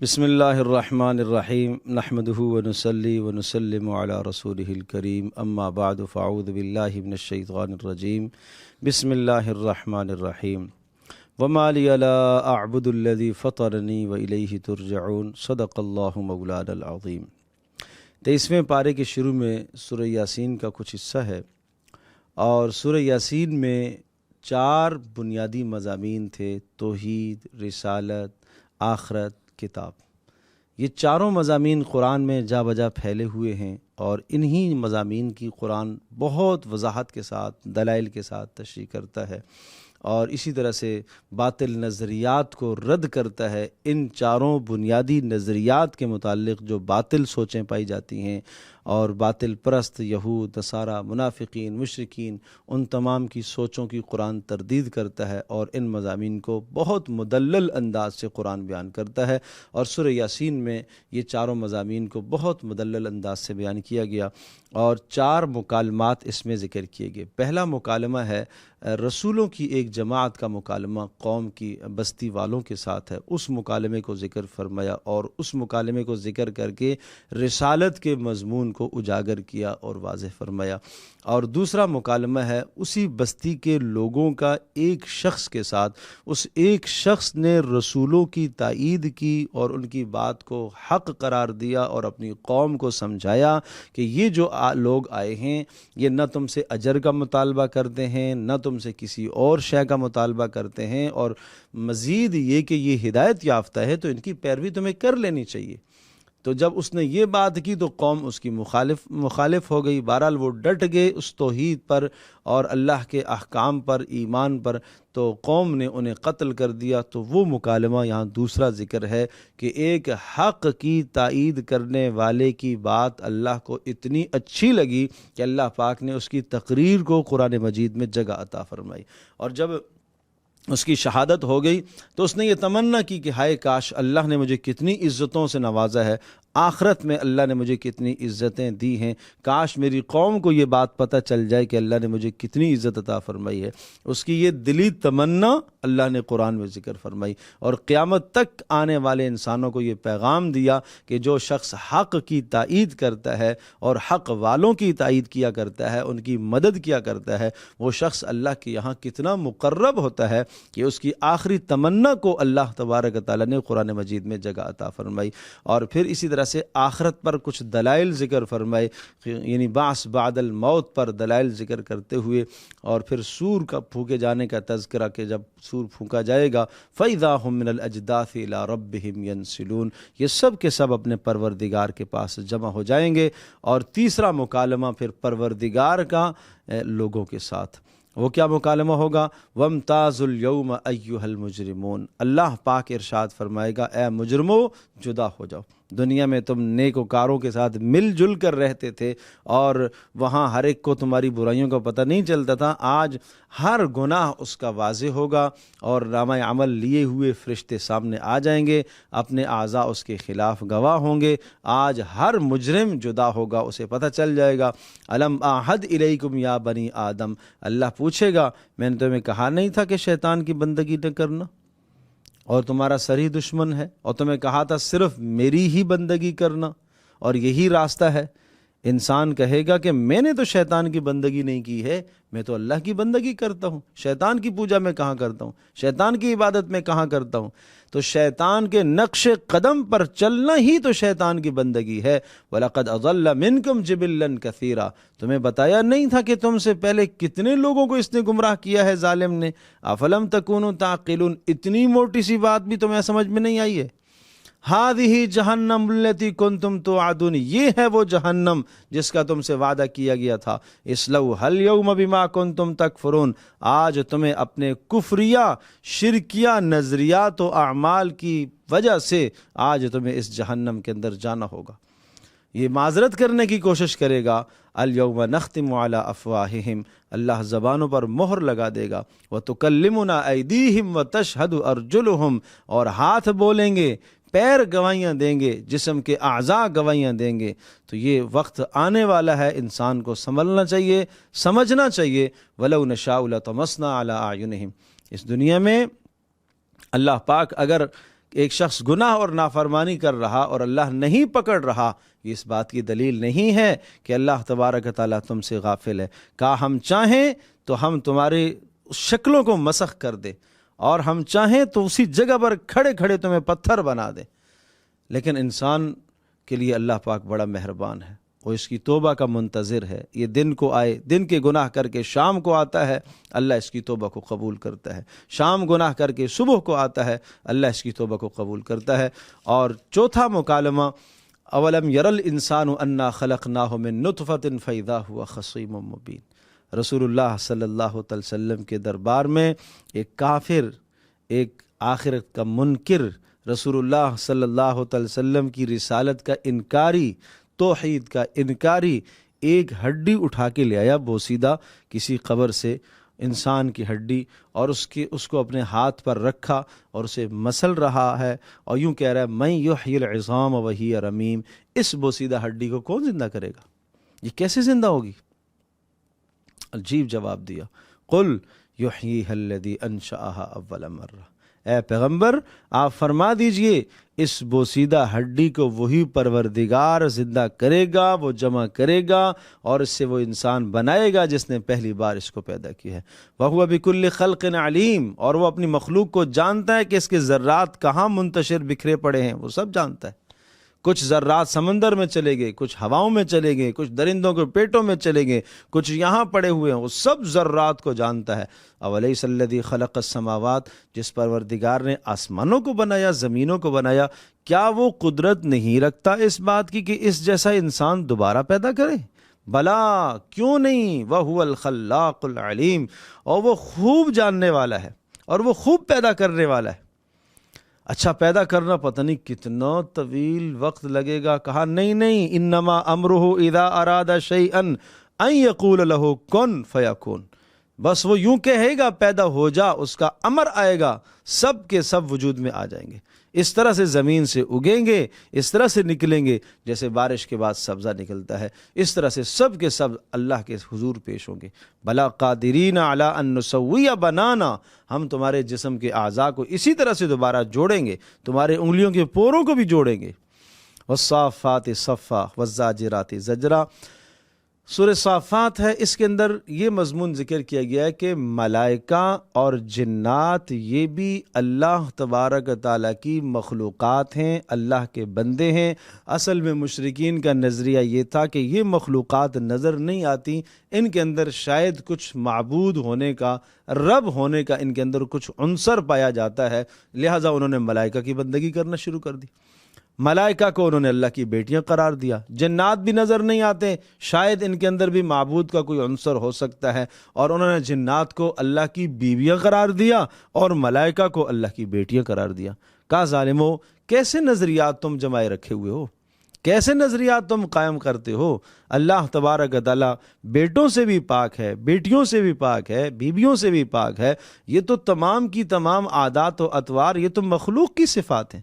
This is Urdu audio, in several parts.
بسم اللہ الرحمن الرحیم نحمده ونصلی ونسلم علی رسولہ الکریم اما بعد فاعوذ باللہ من الشیطان الرجیم بسم اللہ الرحمن الرحیم وما لی لا اعبد الذی فطرنی والیہ ترجعون صدق اللہ مولانا العظیم۔ 23ویں پارے کے شروع میں سورہ یاسین کا کچھ حصہ ہے، اور سورہ یاسین میں 4 بنیادی مضامین تھے: توحید، رسالت، آخرت، کتاب۔ یہ چاروں مضامین قرآن میں جا بجا پھیلے ہوئے ہیں، اور انہی مضامین کی قرآن بہت وضاحت کے ساتھ، دلائل کے ساتھ تشریح کرتا ہے، اور اسی طرح سے باطل نظریات کو رد کرتا ہے۔ ان چاروں بنیادی نظریات کے متعلق جو باطل سوچیں پائی جاتی ہیں، اور باطل پرست یہود، نصارہ، منافقین، مشرکین، ان تمام کی سوچوں کی قرآن تردید کرتا ہے، اور ان مضامین کو بہت مدلل انداز سے قرآن بیان کرتا ہے۔ اور سورہ یاسین میں یہ چاروں مضامین کو بہت مدلل انداز سے بیان کیا گیا، اور 4 مکالمات اس میں ذکر کیے گئے۔ پہلا مکالمہ ہے رسولوں کی ایک جماعت کا مکالمہ قوم کی بستی والوں کے ساتھ ہے، اس مکالمے کو ذکر فرمایا، اور اس مکالمے کو ذکر کر کے رسالت کے مضمون کو اجاگر کیا اور واضح فرمایا۔ اور دوسرا مکالمہ ہے اسی بستی کے لوگوں کا ایک شخص کے ساتھ، اس ایک شخص نے رسولوں کی تائید کی اور ان کی بات کو حق قرار دیا، اور اپنی قوم کو سمجھایا کہ یہ جو لوگ آئے ہیں یہ نہ تم سے اجر کا مطالبہ کرتے ہیں، نہ تم سے کسی اور شے کا مطالبہ کرتے ہیں، اور مزید یہ کہ یہ ہدایت یافتہ ہے تو ان کی پیروی تمہیں کر لینی چاہیے۔ تو جب اس نے یہ بات کی تو قوم اس کی مخالف ہو گئی۔ بہرحال وہ ڈٹ گئے اس توحید پر اور اللہ کے احکام پر، ایمان پر، تو قوم نے انہیں قتل کر دیا۔ تو وہ مکالمہ یہاں دوسرا ذکر ہے کہ ایک حق کی تائید کرنے والے کی بات اللہ کو اتنی اچھی لگی کہ اللہ پاک نے اس کی تقریر کو قرآن مجید میں جگہ عطا فرمائی، اور جب اس کی شہادت ہو گئی تو اس نے یہ تمنا کی کہ ہائے کاش اللہ نے مجھے کتنی عزتوں سے نوازا ہے، آخرت میں اللہ نے مجھے کتنی عزتیں دی ہیں، کاش میری قوم کو یہ بات پتہ چل جائے کہ اللہ نے مجھے کتنی عزت عطا فرمائی ہے۔ اس کی یہ دلی تمنا اللہ نے قرآن میں ذکر فرمائی، اور قیامت تک آنے والے انسانوں کو یہ پیغام دیا کہ جو شخص حق کی تائید کرتا ہے اور حق والوں کی تائید کیا کرتا ہے، ان کی مدد کیا کرتا ہے، وہ شخص اللہ کے یہاں کتنا مقرب ہوتا ہے کہ اس کی آخری تمنا کو اللہ تبارک و تعالیٰ نے قرآن مجید میں جگہ عطا فرمائی۔ اور پھر اسی طرح سے آخرت پر کچھ دلائل ذکر فرمائے، یعنی بعث بعد الموت پر دلائل ذکر کرتے ہوئے، اور پھر سور کا پھونکے جانے کا تذکرہ کہ جب سور پھونکا جائے گا فَإِذَا هُم مِّنَ الْأَجْدَاثِ إِلَىٰ رَبِّهِمْ يَنْسِلُونَ، یہ سب کے سب اپنے پروردگار کے پاس جمع ہو جائیں گے۔ اور تیسرا مکالمہ پھر پروردگار کا لوگوں کے ساتھ، وہ کیا مکالمہ ہوگا؟ وَامْتَازُوا الْيَوْمَ أَيُّهَا الْمُجْرِمُونَ، اللہ پاک ارشاد فرمائے گا اے مجرمو جدا ہو جاؤ۔ دنیا میں تم نیکوکاروں کے ساتھ مل جل کر رہتے تھے، اور وہاں ہر ایک کو تمہاری برائیوں کا پتہ نہیں چلتا تھا۔ آج ہر گناہ اس کا واضح ہوگا، اور نامہ عمل لیے ہوئے فرشتے سامنے آ جائیں گے، اپنے اعضاء اس کے خلاف گواہ ہوں گے۔ آج ہر مجرم جدا ہوگا، اسے پتہ چل جائے گا۔ الم اعہد الیکم یا بنی آدم، اللہ پوچھے گا میں نے تمہیں کہا نہیں تھا کہ شیطان کی بندگی نہ کرنا، اور تمہارا سری دشمن ہے، اور تمہیں کہا تھا صرف میری ہی بندگی کرنا، اور یہی راستہ ہے۔ انسان کہے گا کہ میں نے تو شیطان کی بندگی نہیں کی ہے، میں تو اللہ کی بندگی کرتا ہوں، شیطان کی پوجا میں کہاں کرتا ہوں، شیطان کی عبادت میں کہاں کرتا ہوں۔ تو شیطان کے نقش قدم پر چلنا ہی تو شیطان کی بندگی ہے۔ وَلَقَدْ أَضَلَّ مِنْكُمْ جِبِلًّا كَثِيرًا، تمہیں بتایا نہیں تھا کہ تم سے پہلے کتنے لوگوں کو اس نے گمراہ کیا ہے ظالم نے۔ أَفَلَمْ تَكُونُوا تَعْقِلُونَ، اتنی موٹی سی بات بھی تمہیں سمجھ میں نہیں آئی ہے؟ هذه جہنم التي كنتم توعدون، یہ ہے وہ جہنم جس کا تم سے وعدہ کیا گیا تھا۔ اصلوها اليوم بما كنتم تکفرون، آج تمہیں اپنے کفریہ شرکیہ نظریات و اعمال کی وجہ سے آج تمہیں اس جہنم کے اندر جانا ہوگا۔ یہ معذرت کرنے کی کوشش کرے گا۔ الیوم نختم علی افواہہم، اللہ زبانوں پر مہر لگا دے گا۔ وتکلمنا ایدیہم وتشہد ارجلہم، اور ہاتھ بولیں گے، پیر گواہیاں دیں گے، جسم کے اعضاء گواہیاں دیں گے۔ تو یہ وقت آنے والا ہے، انسان کو سنبھلنا چاہیے، سمجھنا چاہیے۔ وَلَوْ نَشَاءُ لَطَمَسْنَا عَلَىٰ أَعْيُنِهِمْ، اس دنیا میں اللہ پاک اگر ایک شخص گناہ اور نافرمانی کر رہا اور اللہ نہیں پکڑ رہا، یہ اس بات کی دلیل نہیں ہے کہ اللہ تبارک تعالیٰ تم سے غافل ہے۔ کہا ہم چاہیں تو ہم تمہاری شکلوں کو مسخ کر دیں، اور ہم چاہیں تو اسی جگہ پر کھڑے کھڑے تمہیں پتھر بنا دیں، لیکن انسان کے لیے اللہ پاک بڑا مہربان ہے، وہ اس کی توبہ کا منتظر ہے۔ یہ دن کو آئے، دن کے گناہ کر کے شام کو آتا ہے، اللہ اس کی توبہ کو قبول کرتا ہے۔ شام گناہ کر کے صبح کو آتا ہے، اللہ اس کی توبہ کو قبول کرتا ہے۔ اور چوتھا مکالمہ، اولم یر الانسان انا خلقناہ من نطفۃ فاذا هو خصیم مبین۔ رسول اللہ صلی اللہ علیہ وسلم کے دربار میں ایک کافر، ایک آخرت کا منکر، رسول اللہ صلی اللہ علیہ وسلم کی رسالت کا انکاری، توحید کا انکاری، ایک ہڈی اٹھا کے لے آیا بوسیدہ کسی قبر سے، انسان کی ہڈی، اور اس کو اپنے ہاتھ پر رکھا اور اسے مسل رہا ہے، اور یوں کہہ رہا ہے من یحیی العظام وہی رمیم۔ اس بوسیدہ ہڈی کو کون زندہ کرے گا؟ یہ کیسے زندہ ہوگی؟ عجیب جواب دیا، قل یحییھا الذی انشأھا اول مرہ۔ اے پیغمبر آپ فرما دیجئے اس بوسیدہ ہڈی کو وہی پروردگار زندہ کرے گا، وہ جمع کرے گا، اور اس سے وہ انسان بنائے گا جس نے پہلی بار اس کو پیدا کیا ہے۔ وَهُوَ بِكُلِّ خَلْقٍ عَلِيمٌ، اور وہ اپنی مخلوق کو جانتا ہے کہ اس کے ذرات کہاں منتشر بکھرے پڑے ہیں، وہ سب جانتا ہے۔ کچھ ذرات سمندر میں چلے گئے، کچھ ہواؤں میں چلے گئے، کچھ درندوں کے پیٹوں میں چلے گئے، کچھ یہاں پڑے ہوئے ہیں، وہ سب ذرات کو جانتا ہے۔ اولیس الذی خلق السماوات، جس پروردگار نے آسمانوں کو بنایا، زمینوں کو بنایا، کیا وہ قدرت نہیں رکھتا اس بات کی کہ اس جیسا انسان دوبارہ پیدا کرے؟ بلا، کیوں نہیں، وَهُوَ الْخَلَّاقُ الْعَلِيمُ، اور وہ خوب جاننے والا ہے اور وہ خوب پیدا کرنے والا ہے۔ اچھا پیدا کرنا پتہ نہیں کتنا طویل وقت لگے گا، کہا نہیں، انما امرہ اذا اراد شیئا ان یقول لہ کن فیکون، بس وہ یوں کہے گا پیدا ہو جا، اس کا امر آئے گا، سب کے سب وجود میں آ جائیں گے۔ اس طرح سے زمین سے اگیں گے، اس طرح سے نکلیں گے جیسے بارش کے بعد سبزہ نکلتا ہے، اس طرح سے سب کے سب اللہ کے حضور پیش ہوں گے۔ بلا قادرین علی ان نسوی بنانا، ہم تمہارے جسم کے اعضاء کو اسی طرح سے دوبارہ جوڑیں گے، تمہارے انگلیوں کے پوروں کو بھی جوڑیں گے۔ والصافات صفا والزاجرات زجرا، سورہ صافات ہے، اس کے اندر یہ مضمون ذکر کیا گیا ہے کہ ملائکہ اور جنات یہ بھی اللہ تبارک تعالیٰ کی مخلوقات ہیں، اللہ کے بندے ہیں۔ اصل میں مشرکین کا نظریہ یہ تھا کہ یہ مخلوقات نظر نہیں آتی، ان کے اندر شاید کچھ معبود ہونے کا، رب ہونے کا ان کے اندر کچھ عنصر پایا جاتا ہے، لہٰذا انہوں نے ملائکہ کی بندگی کرنا شروع کر دی۔ ملائکہ کو انہوں نے اللہ کی بیٹیاں قرار دیا۔ جنات بھی نظر نہیں آتے، شاید ان کے اندر بھی معبود کا کوئی عنصر ہو سکتا ہے، اور انہوں نے جنات کو اللہ کی بیویاں قرار دیا اور ملائکہ کو اللہ کی بیٹیاں قرار دیا۔ کہا ظالمو، کیسے نظریات تم جمائے رکھے ہوئے ہو، کیسے نظریات تم قائم کرتے ہو؟ اللہ تبارک تعالیٰ بیٹوں سے بھی پاک ہے، بیٹیوں سے بھی پاک ہے، بیویوں سے بھی پاک ہے۔ یہ تو تمام کی تمام عادات و اطوار، یہ تو مخلوق کی صفات ہیں۔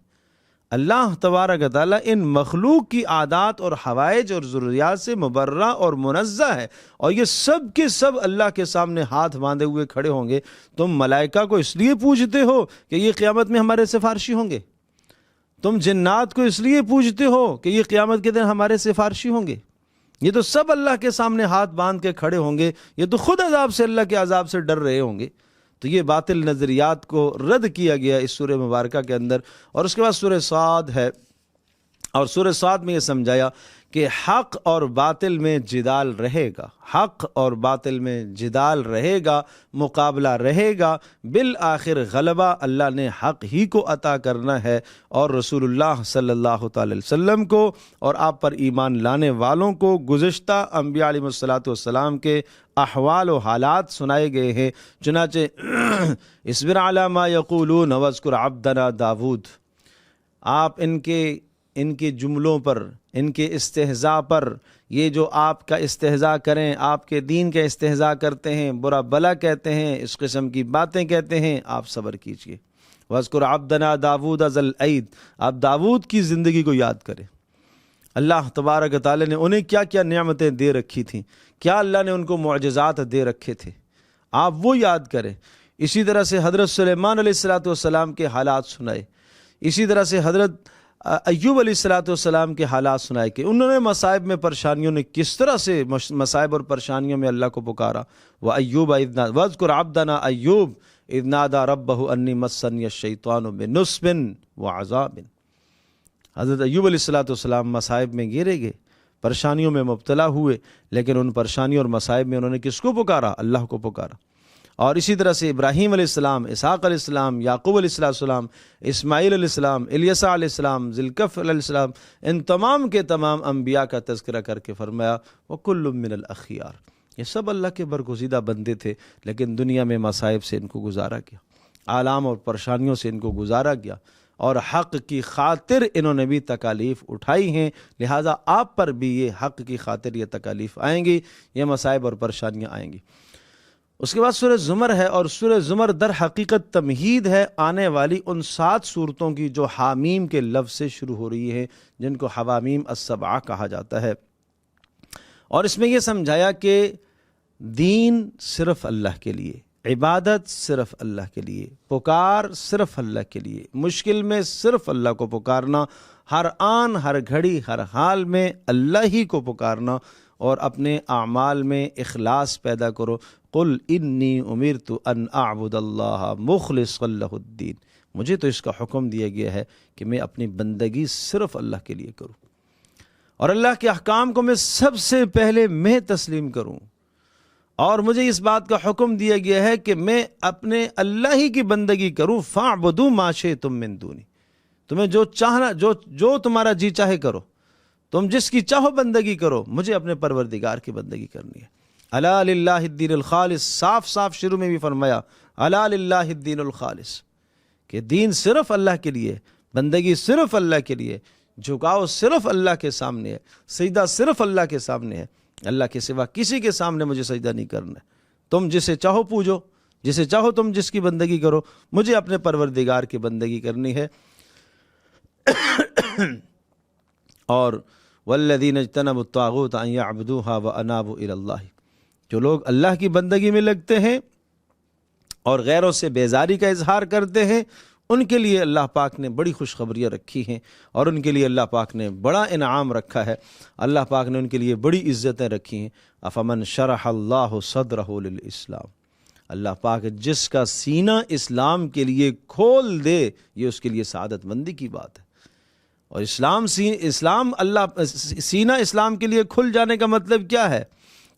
اللہ تبارک تعالیٰ ان مخلوق کی عادات اور حوائج اور ضروریات سے مبرہ اور منزہ ہے، اور یہ سب کے سب اللہ کے سامنے ہاتھ باندھے ہوئے کھڑے ہوں گے۔ تم ملائکہ کو اس لیے پوجتے ہو کہ یہ قیامت میں ہمارے سفارشی ہوں گے، تم جنات کو اس لیے پوجتے ہو کہ یہ قیامت کے دن ہمارے سفارشی ہوں گے۔ یہ تو سب اللہ کے سامنے ہاتھ باندھ کے کھڑے ہوں گے، یہ تو خود عذاب سے، اللہ کے عذاب سے ڈر رہے ہوں گے۔ تو یہ باطل نظریات کو رد کیا گیا اس سورہ مبارکہ کے اندر۔ اور اس کے بعد سورہ صاد ہے، اور سورہ صاد میں یہ سمجھایا کہ حق اور باطل میں جدال رہے گا، حق اور باطل میں جدال رہے گا، مقابلہ رہے گا، بالآخر غلبہ اللہ نے حق ہی کو عطا کرنا ہے، اور رسول اللہ صلی اللہ تعالی وسلم کو اور آپ پر ایمان لانے والوں کو گزشتہ انبیاء علیہ السلام کے احوال و حالات سنائے گئے ہیں۔ چنانچہ اصبر علی ما یقولون واذکر عبدنا داود، آپ ان کے جملوں پر، ان کے استہزاء پر، یہ جو آپ کا استہزاء کریں، آپ کے دین کا استہزاء کرتے ہیں، برا بلا کہتے ہیں، اس قسم کی باتیں کہتے ہیں، آپ صبر کیجئے۔ وَاذْكُرْ عَبْدَنَا دَاوُودَ ذَا الْأَيْدِ، آپ داود کی زندگی کو یاد کریں۔ اللہ تبارک تعالی نے انہیں کیا کیا نعمتیں دے رکھی تھیں، کیا اللہ نے ان کو معجزات دے رکھے تھے، آپ وہ یاد کریں۔ اسی طرح سے حضرت سلیمان علیہ السلام کے حالات سنائے، اسی طرح سے حضرت ایوب علیہ السلام کے حالات سنائے کہ انہوں نے مصائب میں پریشانیوں نے کس طرح سے مصائب اور پریشانیوں میں اللہ کو پکارا. وَأَيُّوبَ وَاذْكُرْ عَبْدَنَا أَيُّوبَ إِذْ نَادَى رَبَّهُ أَنِّي مَسَّنِيَ الشَّيْطَانُ بِنُصْبٍ وَعَذَابٍ. حضرت ایوب علیہ السلام مصائب میں گرے گئے، پریشانیوں میں مبتلا ہوئے، لیکن ان پریشانیوں اور مصائب میں انہوں نے کس کو پکارا؟ اللہ کو پکارا. اور اسی طرح سے ابراہیم علیہ السلام، اسحاق علیہ السلام، یعقوب علیہ السلام، اسماعیل علیہ السلام، الیسع علیہ السلام، ذوالکفل علیہ السلام، ان تمام کے تمام انبیاء کا تذکرہ کر کے فرمایا وَكُلٌّ مِّنَ الْأَخْيَارِ. یہ سب اللہ کے برگزیدہ بندے تھے، لیکن دنیا میں مصائب سے ان کو گزارا گیا، آلام اور پریشانیوں سے ان کو گزارا گیا، اور حق کی خاطر انہوں نے بھی تکالیف اٹھائی ہیں. لہٰذا آپ پر بھی یہ حق کی خاطر یہ تکالیف آئیں گی، یہ مصائب اور پریشانیاں آئیں گی. اس کے بعد سورہ زمر ہے، اور سورہ زمر در حقیقت تمہید ہے آنے والی ان 7 صورتوں کی جو حامیم کے لفظ سے شروع ہو رہی ہیں، جن کو حوامیم السبعہ کہا جاتا ہے. اور اس میں یہ سمجھایا کہ دین صرف اللہ کے لیے، عبادت صرف اللہ کے لیے، پکار صرف اللہ کے لیے، مشکل میں صرف اللہ کو پکارنا، ہر آن ہر گھڑی ہر حال میں اللہ ہی کو پکارنا، اور اپنے اعمال میں اخلاص پیدا کرو. قل انی امرت ان اعبد اللہ مخلصا لہ الدین. مجھے تو اس کا حکم دیا گیا ہے کہ میں اپنی بندگی صرف اللہ کے لیے کروں، اور اللہ کے احکام کو میں سب سے پہلے میں تسلیم کروں، اور مجھے اس بات کا حکم دیا گیا ہے کہ میں اپنے اللہ ہی کی بندگی کروں. فاعبدوا ما شئتم من دونی. تمہیں جو چاہنا، جو تمہارا جی چاہے کرو، تم جس کی چاہو بندگی کرو، مجھے اپنے پروردگار کی بندگی کرنی ہے. الا للہ الدین الخالص. صاف صاف شروع میں بھی فرمایا الا للہ الدین الخالص، کہ دین صرف اللہ کے لیے، بندگی صرف اللہ کے لیے، جھکاؤ صرف اللہ کے سامنے ہے، سجدہ صرف اللہ کے سامنے ہے. اللہ کے سوا کسی کے سامنے مجھے سجدہ نہیں کرنا ہے. تم جسے چاہو پوجو، جسے چاہو تم جس کی بندگی کرو، مجھے اپنے پروردگار کی بندگی کرنی ہے. اور والذین اجتنبوا الطاغوت ان یعبدوها وانابوا الی اللہ. جو لوگ اللہ کی بندگی میں لگتے ہیں اور غیروں سے بیزاری کا اظہار کرتے ہیں، ان کے لیے اللہ پاک نے بڑی خوشخبریاں رکھی ہیں، اور ان کے لیے اللہ پاک نے بڑا انعام رکھا ہے. اللہ پاک نے ان کے لیے بڑی عزتیں رکھی ہیں. افمن شرح اللہ صدرہ للاسلام. اللہ پاک جس کا سینہ اسلام کے لیے کھول دے، یہ اس کے لیے سعادت مندی کی بات ہے. اور سینہ اسلام کے لیے کھل جانے کا مطلب کیا ہے؟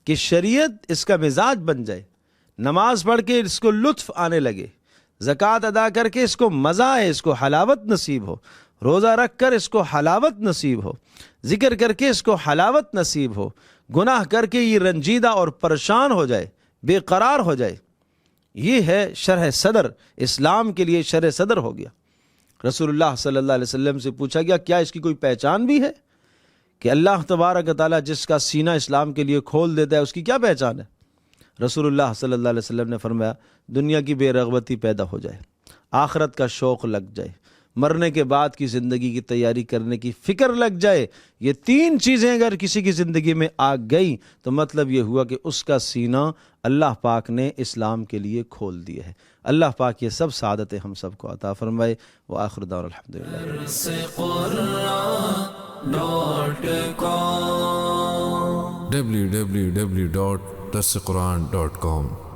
کہ شریعت اس کا مزاج بن جائے، نماز پڑھ کے اس کو لطف آنے لگے، زکوٰۃ ادا کر کے اس کو مزہ آئے، اس کو حلاوت نصیب ہو، روزہ رکھ کر اس کو حلاوت نصیب ہو، ذکر کر کے اس کو حلاوت نصیب ہو، گناہ کر کے یہ رنجیدہ اور پریشان ہو جائے، بے قرار ہو جائے. یہ ہے شرح صدر. اسلام کے لیے شرح صدر ہو گیا. رسول اللہ صلی اللہ علیہ وسلم سے پوچھا گیا کیا اس کی کوئی پہچان بھی ہے؟ کہ اللہ تبارک و تعالیٰ جس کا سینہ اسلام کے لیے کھول دیتا ہے، اس کی کیا پہچان ہے؟ رسول اللہ صلی اللہ علیہ وسلم نے فرمایا دنیا کی بے رغبتی پیدا ہو جائے، آخرت کا شوق لگ جائے، مرنے کے بعد کی زندگی کی تیاری کرنے کی فکر لگ جائے. یہ 3 چیزیں اگر کسی کی زندگی میں آ گئی تو مطلب یہ ہوا کہ اس کا سینہ اللہ پاک نے اسلام کے لیے کھول دیا ہے. اللہ پاک یہ سب سعادتیں ہم سب کو عطا فرمائے. وآخر دعوانا الحمدللہ. www.darsequran.com